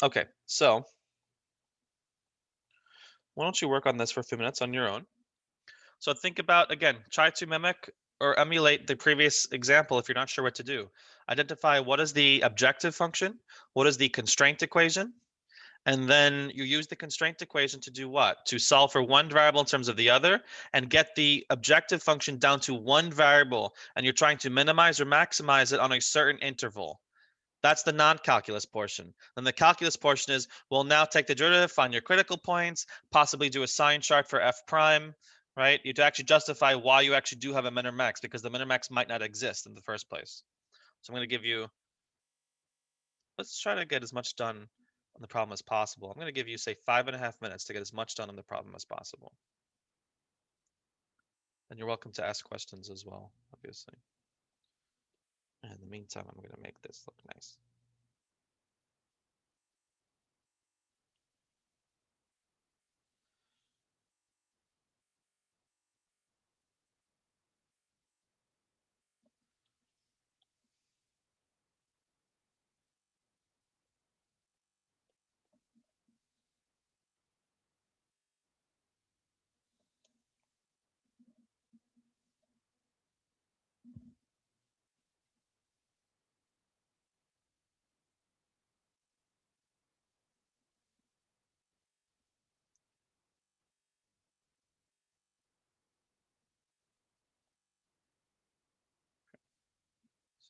Okay, so why don't you work on this for a few minutes on your own? So think about, again, try to mimic or emulate the previous example if you're not sure what to do. Identify what is the objective function, what is the constraint equation, and then you use the constraint equation to do what? To solve for one variable in terms of the other and get the objective function down to one variable, and you're trying to minimize or maximize it on a certain interval. That's the non-calculus portion. Then the calculus portion is, we'll now take the derivative, find your critical points, possibly do a sign chart for f prime, right? You to actually justify why you actually do have a min or max, because the min or max might not exist in the first place. So I'm going to give you, let's try to get as much done on the problem as possible. I'm going to give you, say, 5.5 minutes to get as much done on the problem as possible. And you're welcome to ask questions as well, obviously. And in the meantime, I'm going to make this look nice.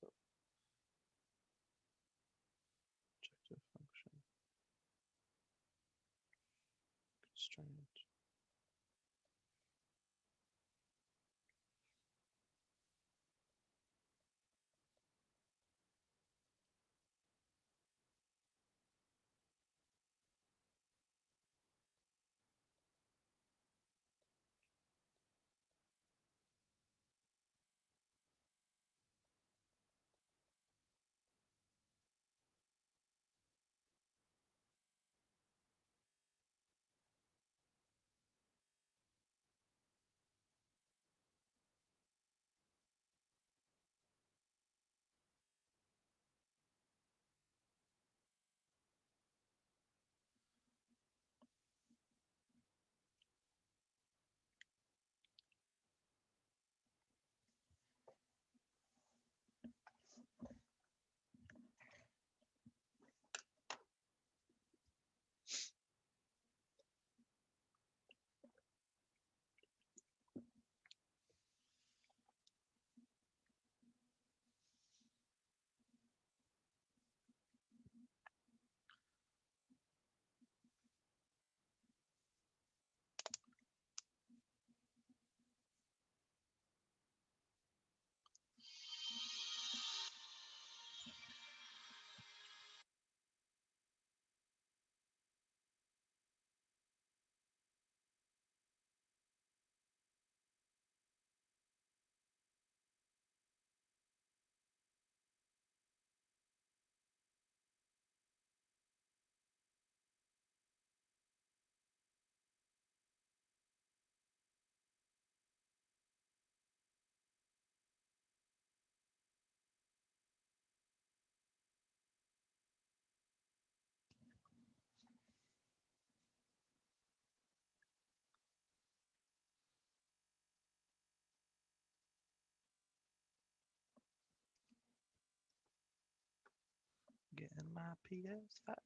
So objective function, constraint. Getting my PS5.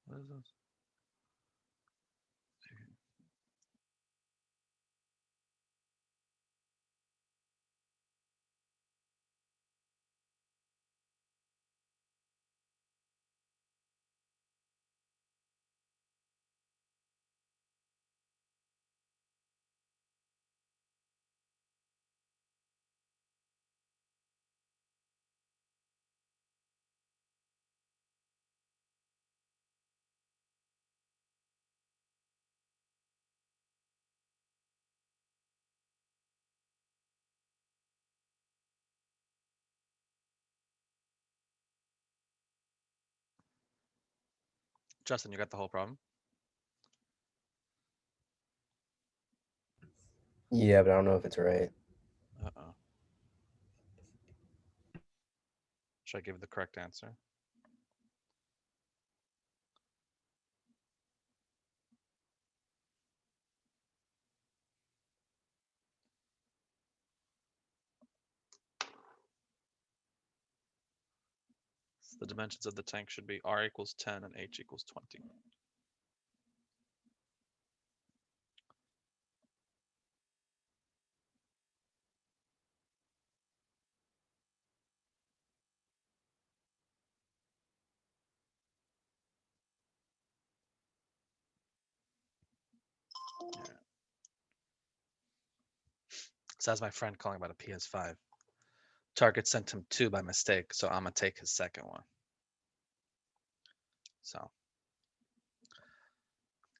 What is this? Justin, you got the whole problem? Yeah, but I don't know if it's right. Uh-oh. Should I give the correct answer? The dimensions of the tank should be R equals 10 and H equals 20. Yeah. So that's my friend calling about a PS5. Target sent him 2 by mistake, so I'm gonna take his second one. So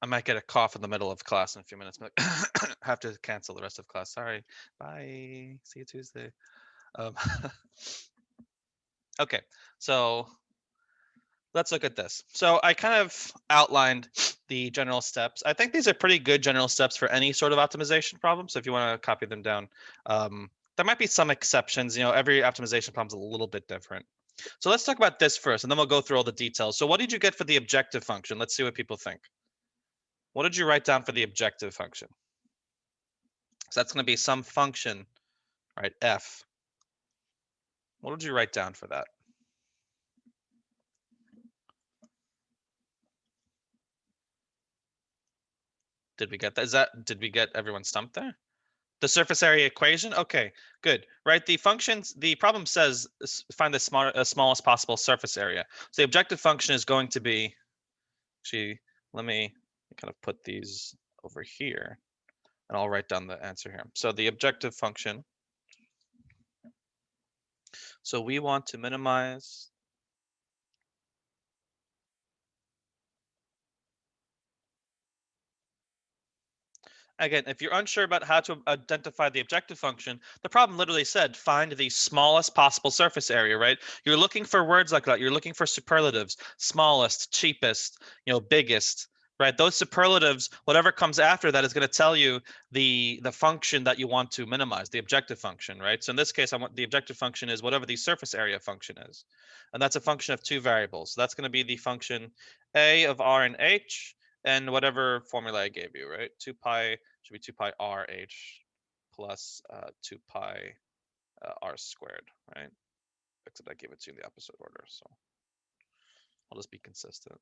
I might get a cough in the middle of class in a few minutes, but have to cancel the rest of class. Sorry. Bye. See you Tuesday. Um, okay, so let's look at this. So I kind of outlined the general steps. I think these are pretty good general steps for any sort of optimization problem. So if you want to copy them down, there might be some exceptions. You know, every optimization problem is a little bit different. So let's talk about this first, and then we'll go through all the details. So what did you get for the objective function? Let's see what people think. What did you write down for the objective function? So that's going to be some function, right? F. What did you write down for that? Did we get that? Did we get everyone stumped there? The surface area equation? Okay, good. Right, the functions, the problem says find the smallest possible surface area. So the objective function is going to be, actually, let me kind of put these over here, and I'll write down the answer here. So the objective function, so we want to minimize again, if you're unsure about how to identify the objective function, the problem literally said find the smallest possible surface area, right? You're looking for words like that. You're looking for superlatives, smallest, cheapest, biggest, right? Those superlatives, whatever comes after that is going to tell you the function that you want to minimize, the objective function, right? So in this case, I want the objective function is whatever the surface area function is. And that's a function of 2 variables. So that's going to be the function a of r and h and whatever formula I gave you, right? 2 pi should be 2 pi r h plus 2 pi r squared, right? Except I gave it to you in the opposite order, so I'll just be consistent.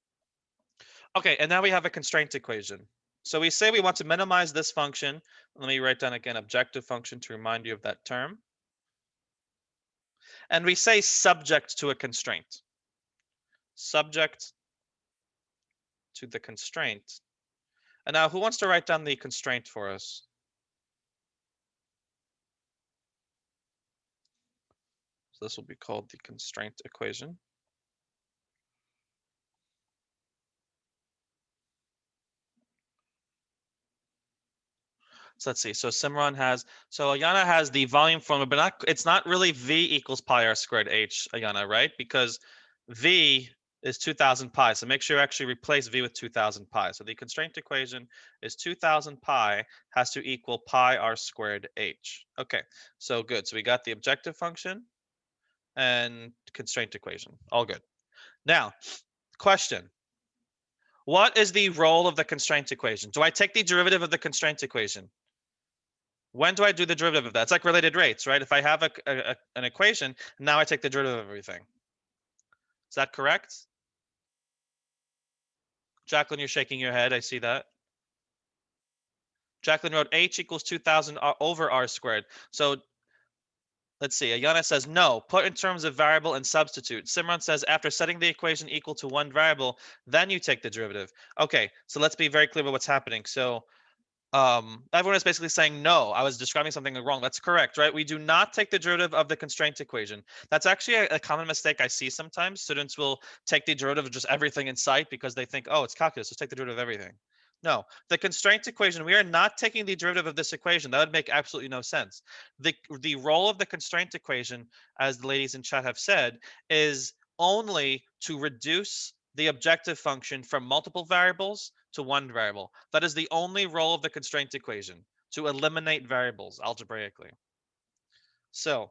Okay, and now we have a constraint equation. So we say we want to minimize this function. Let me write down again objective function to remind you of that term. And we say subject to a constraint. Subject to the constraint. And now who wants to write down the constraint for us? So this will be called the constraint equation. So let's see. So Simran has, so Ayana has the volume formula, but it's not really V equals pi r squared h, Ayana, right? Because V is 2000 pi. So make sure you actually replace V with 2000 pi. So the constraint equation is 2000 pi has to equal pi r squared h. Okay, so good. So we got the objective function and constraint equation. All good. Now, question. What is the role of the constraint equation? Do I take the derivative of the constraint equation? When do I do the derivative of that? It's like related rates, right? If I have an equation, now I take the derivative of everything. Is that correct? Jacqueline, you're shaking your head. I see that. Jacqueline wrote h equals 2000 over r squared. So let's see. Ayana says no. Put in terms of variable and substitute. Simran says after setting the equation equal to one variable, then you take the derivative. Okay, so let's be very clear about what's happening. So everyone is basically saying no, I was describing something wrong. That's correct, right? We do not take the derivative of the constraint equation. That's actually a common mistake I see sometimes. Students will take the derivative of just everything in sight because they think, oh, it's calculus, just take the derivative of everything. No, the constraint equation, we are not taking the derivative of this equation. That would make absolutely no sense. The role of the constraint equation, as the ladies in chat have said, is only to reduce the objective function from multiple variables to one variable. That is the only role of the constraint equation, to eliminate variables algebraically. So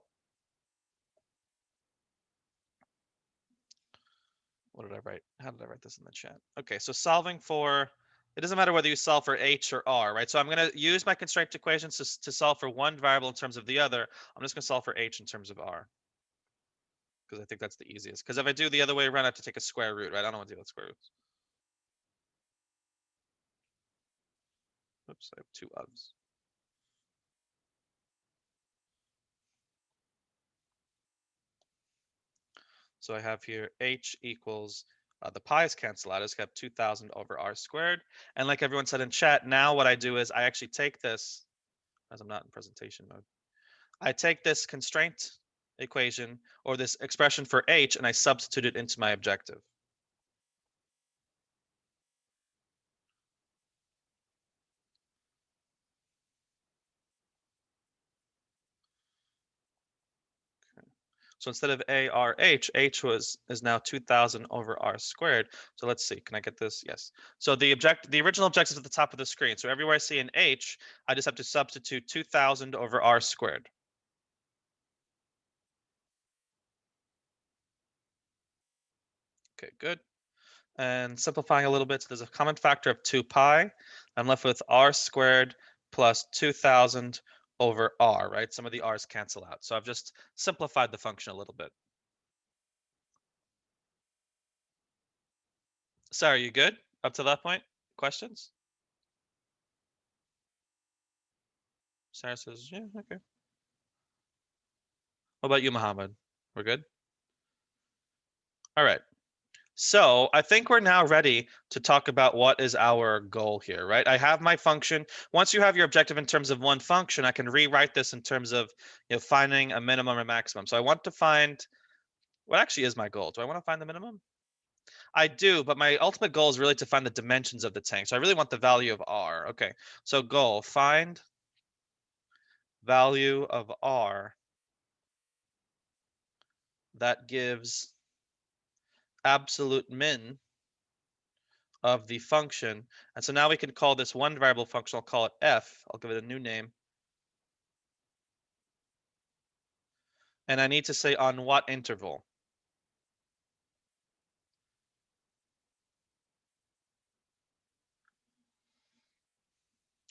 what did I write? How did I write this in the chat? Okay, so solving for, it doesn't matter whether you solve for h or r, right? So I'm going to use my constraint equations to solve for one variable in terms of the other. I'm just going to solve for h in terms of r, because I think that's the easiest. Because if I do the other way around, I have to take a square root, right? I don't want to deal with square roots. Oops, I have two ofs. So I have here h equals, the pi's cancel out. I just have 2000 over r squared. And like everyone said in chat, now what I do is I actually take this, as I'm not in presentation mode, I take this constraint equation or this expression for h and I substitute it into my objective. So instead of a r h, h is now 2000 over r squared. So let's see, can I get this? Yes. So the original objective is at the top of the screen. So everywhere I see an h, I just have to substitute 2000 over r squared. Okay, good. And simplifying a little bit, so there's a common factor of 2 pi. I'm left with r squared plus 2000 over r, right? Some of the r's cancel out. So I've just simplified the function a little bit. Sorry, you good up to that point? Questions? Sarah says, yeah, okay. What about you, Muhammad? We're good? All right. So I think we're now ready to talk about what is our goal here, right? I have my function. Once you have your objective in terms of one function, I can rewrite this in terms of, finding a minimum or maximum. So I want to find, what actually is my goal? Do I want to find the minimum? I do, but my ultimate goal is really to find the dimensions of the tank. So I really want the value of r. Okay, so goal, find value of r that gives absolute min of the function. And so now we can call this one variable function, I'll call it f. I'll give it a new name. And I need to say on what interval.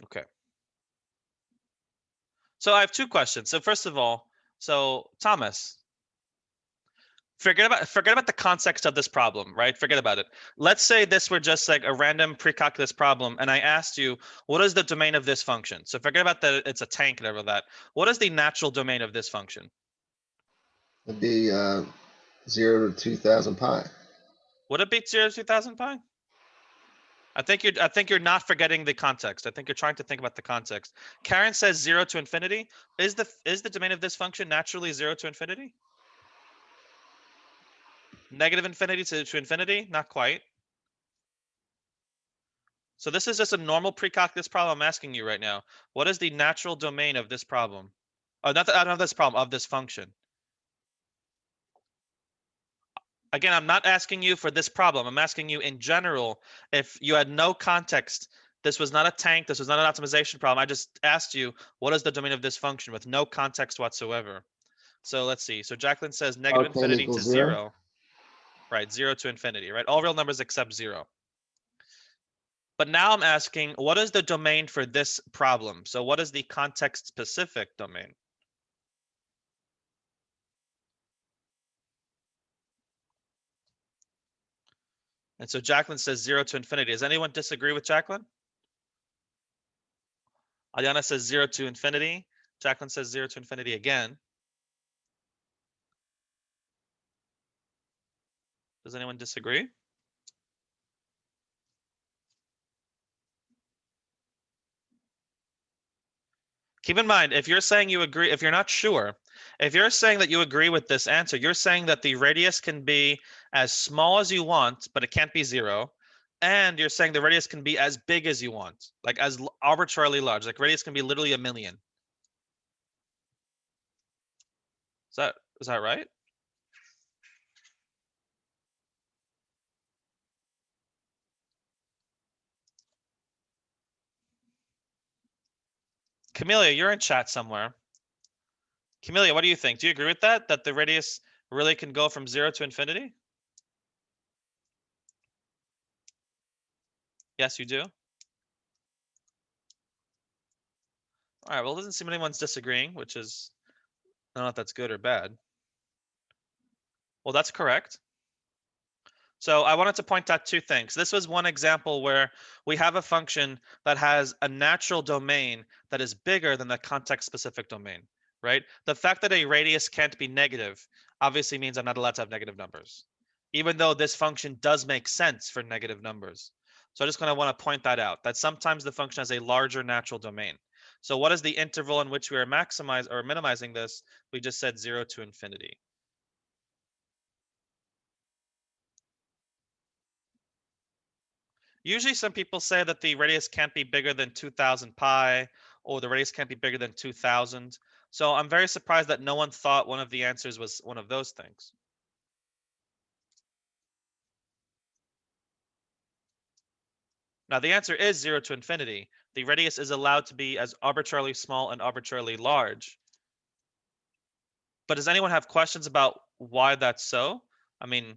Okay. So I have two questions. So first of all, so Thomas, forget about the context of this problem, right? Forget about it. Let's say this were just like a random pre-calculus problem, and I asked you, what is the domain of this function? So forget about that it's a tank and all that. What is the natural domain of this function? It'd be 0 to 2000 pi. Would it be 0 to 2000 pi? I think you're not forgetting the context. I think you're trying to think about the context. Karen says 0 to infinity. Is the domain of this function naturally 0 to infinity? Negative infinity to infinity? Not quite. So this is just a normal pre-calculus problem I'm asking you right now. What is the natural domain of this problem? Oh, not of this problem, of this function. Again, I'm not asking you for this problem. I'm asking you in general, if you had no context, this was not a tank, this was not an optimization problem. I just asked you, what is the domain of this function with no context whatsoever? So let's see. So Jacqueline says negative Arcane infinity to equals 0. 0. Right, 0 to infinity, right? All real numbers except 0. But now I'm asking, what is the domain for this problem? So what is the context-specific domain? And so Jacqueline says 0 to infinity. Does anyone disagree with Jacqueline? Ayana says 0 to infinity. Jacqueline says 0 to infinity again. Does anyone disagree? Keep in mind, if you're saying you agree, if you're not sure, if you're saying that you agree with this answer, you're saying that the radius can be as small as you want, but it can't be 0. And you're saying the radius can be as big as you want, like as arbitrarily large. Like radius can be literally 1,000,000. Is that right? Camelia, you're in chat somewhere. Camelia, what do you think? Do you agree with that? That the radius really can go from 0 to infinity? Yes, you do? All right, well, it doesn't seem anyone's disagreeing, which is, I don't know if that's good or bad. Well, that's correct. So I wanted to point out two things. This was one example where we have a function that has a natural domain that is bigger than the context-specific domain, right? The fact that a radius can't be negative obviously means I'm not allowed to have negative numbers, even though this function does make sense for negative numbers. So I just kind of want to point that out, that sometimes the function has a larger natural domain. So what is the interval in which we are maximizing or minimizing this? We just said 0 to infinity. Usually some people say that the radius can't be bigger than 2000 pi, or the radius can't be bigger than 2000. So I'm very surprised that no one thought one of the answers was one of those things. Now the answer is 0 to infinity. The radius is allowed to be as arbitrarily small and arbitrarily large. But does anyone have questions about why that's so? I mean,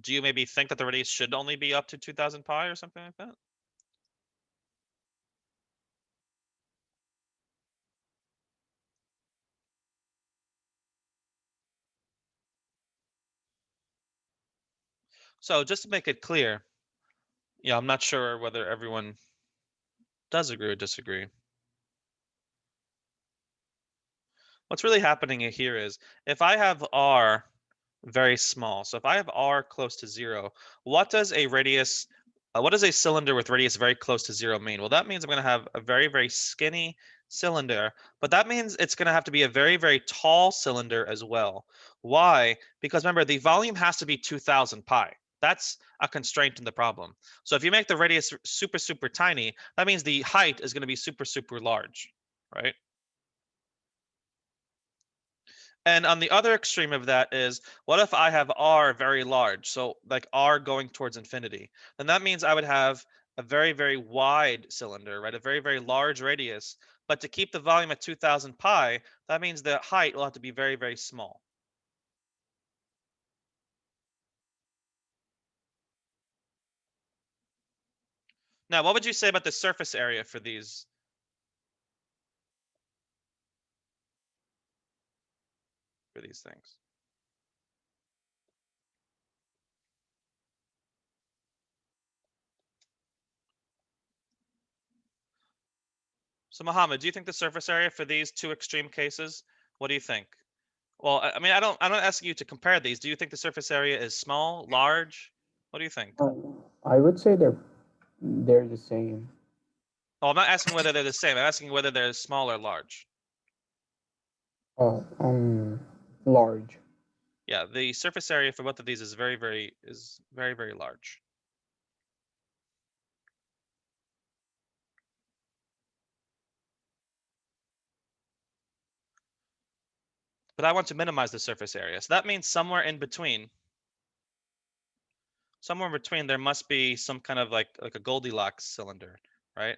do you maybe think that the radius should only be up to 2000 pi or something like that? So just to make it clear, yeah, I'm not sure whether everyone does agree or disagree. What's really happening here is if I have r very small, so if I have r close to 0, what does a radius, what does a cylinder with radius very close to 0 mean? Well, that means I'm going to have a very, very skinny cylinder, but that means it's going to have to be a very, very tall cylinder as well. Why? Because remember, the volume has to be 2000 pi. That's a constraint in the problem. So if you make the radius super, super tiny, that means the height is going to be super, super large, right? And on the other extreme of that is, what if I have r very large? So like r going towards infinity. Then that means I would have a very, very wide cylinder, right? A very, very large radius. But to keep the volume at 2000 pi, that means the height will have to be very, very small. Now, what would you say about the surface area for these things? So Mohammed, do you think the surface area for these two extreme cases, what do you think? Well, I mean, I'm not asking you to compare these. Do you think the surface area is small, large? What do you think? I would say they're the same. Oh, I'm not asking whether they're the same. I'm asking whether they're small or large. Large. Yeah, the surface area for both of these is very, very large. But I want to minimize the surface area. So that means somewhere in between, there must be some kind of like a Goldilocks cylinder, right?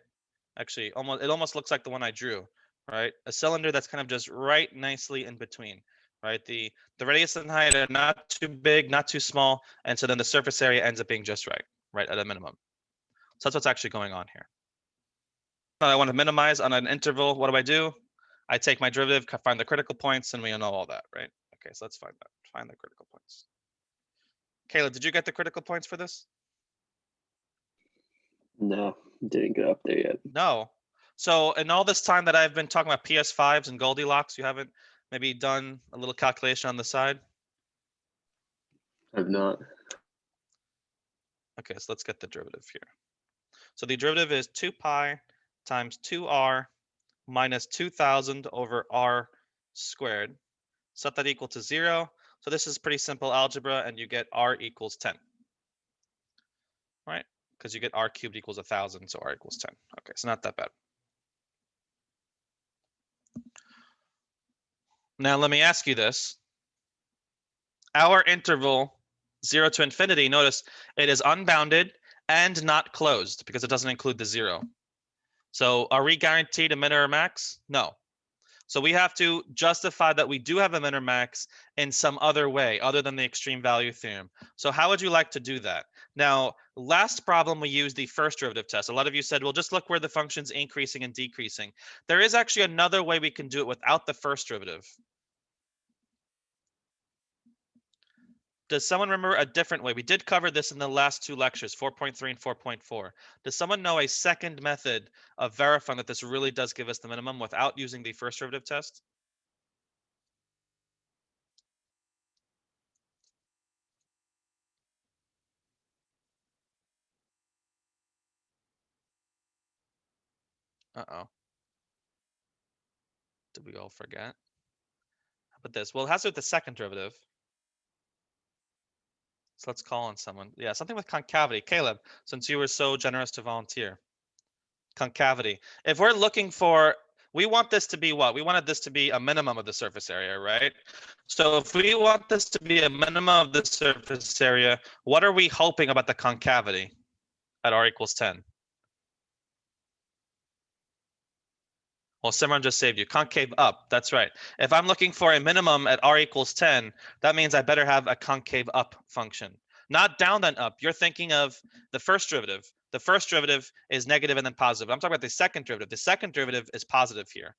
Actually, it almost looks like the one I drew, right? A cylinder that's kind of just right nicely in between, right? The radius and height are not too big, not too small, and so then the surface area ends up being just right at a minimum. So that's what's actually going on here. I want to minimize on an interval. What do? I take my derivative, find the critical points, and we know all that, right? Okay, so let's find that. Find the critical points. Caleb, did you get the critical points for this? No, didn't get up there yet. No. So in all this time that I've been talking about PS5s and Goldilocks, you haven't maybe done a little calculation on the side? I've not. Okay, so let's get the derivative here. So the derivative is 2 pi times 2r minus 2000 over r squared. Set that equal to 0. So this is pretty simple algebra, and you get r equals 10. Right? Because you get r cubed equals 1000, so r equals 10. Okay, so not that bad. Now let me ask you this. Our interval 0 to infinity, notice it is unbounded and not closed because it doesn't include the 0. So are we guaranteed a min or a max? No. So we have to justify that we do have a min or max in some other way other than the extreme value theorem. So how would you like to do that? Now, last problem we used the first derivative test. A lot of you said, well, just look where the function's increasing and decreasing. There is actually another way we can do it without the first derivative. Does someone remember a different way? We did cover this in the last two lectures, 4.3 and 4.4. Does someone know a second method of verifying that this really does give us the minimum without using the first derivative test? Uh-oh. Did we all forget? How about this? Well, it has to do with the second derivative. So let's call on someone. Yeah, something with concavity. Caleb, since you were so generous to volunteer. Concavity. If we're looking for, we want this to be what? We wanted this to be a minimum of the surface area, right? So if we want this to be a minimum of the surface area, what are we hoping about the concavity at r equals 10? Well, Simran just saved you. Concave up. That's right. If I'm looking for a minimum at r equals 10, that means I better have a concave up function. Not down then up. You're thinking of the first derivative. The first derivative is negative and then positive. I'm talking about the second derivative. The second derivative is positive here,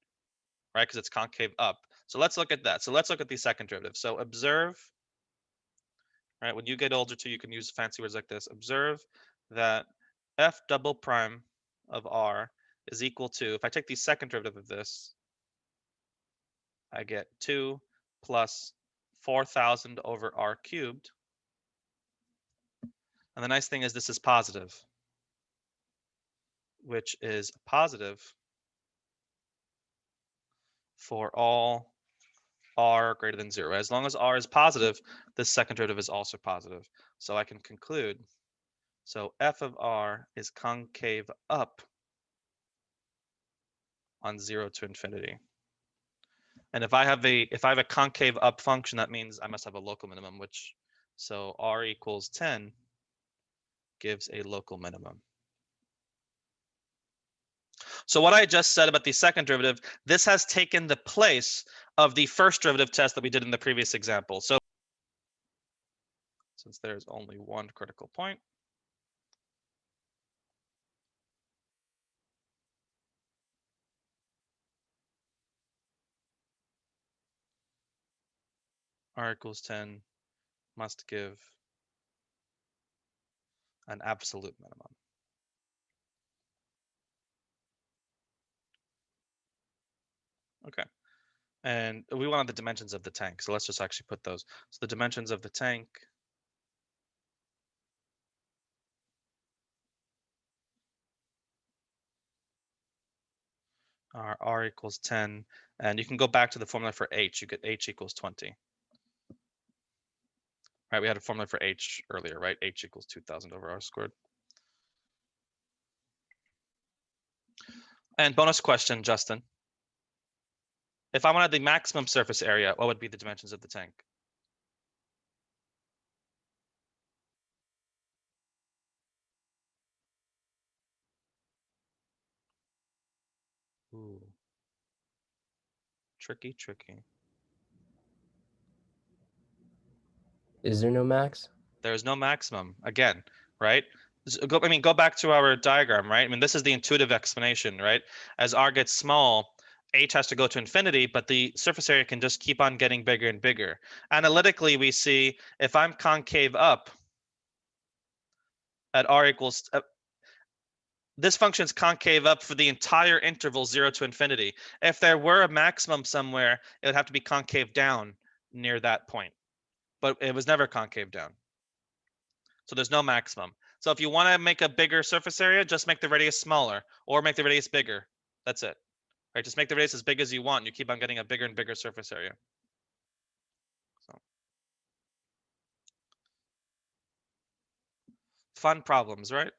right? Because it's concave up. So let's look at that. So let's look at the second derivative. So observe, right? When you get older too, you can use fancy words like this. Observe that f double prime of r is equal to, if I take the second derivative of this, I get 2 plus 4,000 over r cubed. And the nice thing is this is positive, which is positive for all r greater than 0. As long as r is positive, this second derivative is also positive. So I can conclude, so f of r is concave up on 0 to infinity. And if I have a concave up function, that means I must have a local minimum, which, so r equals 10 gives a local minimum. So what I just said about the second derivative, this has taken the place of the first derivative test that we did in the previous example. So since there's only one critical point, r equals 10 must give an absolute minimum. Okay. And we wanted the dimensions of the tank. So let's just actually put those. So the dimensions of the tank are r equals 10. And you can go back to the formula for h. You get h equals 20. Right, we had a formula for h earlier, right? H equals 2,000 over r squared. And bonus question, Justin. If I wanted the maximum surface area, what would be the dimensions of the tank? Ooh. Tricky, tricky. Is there no max? There's no maximum, again, right? Go back to our diagram, right? I mean, this is the intuitive explanation, right? As r gets small, h has to go to infinity, but the surface area can just keep on getting bigger and bigger. Analytically, we see if I'm concave up at r equals, this function is concave up for the entire interval 0 to infinity. If there were a maximum somewhere, it would have to be concave down near that point, but it was never concave down. So there's no maximum. So if you want to make a bigger surface area, just make the radius smaller or make the radius bigger. That's it. Right? Just make the radius as big as you want. You keep on getting a bigger and bigger surface area. So fun problems, right?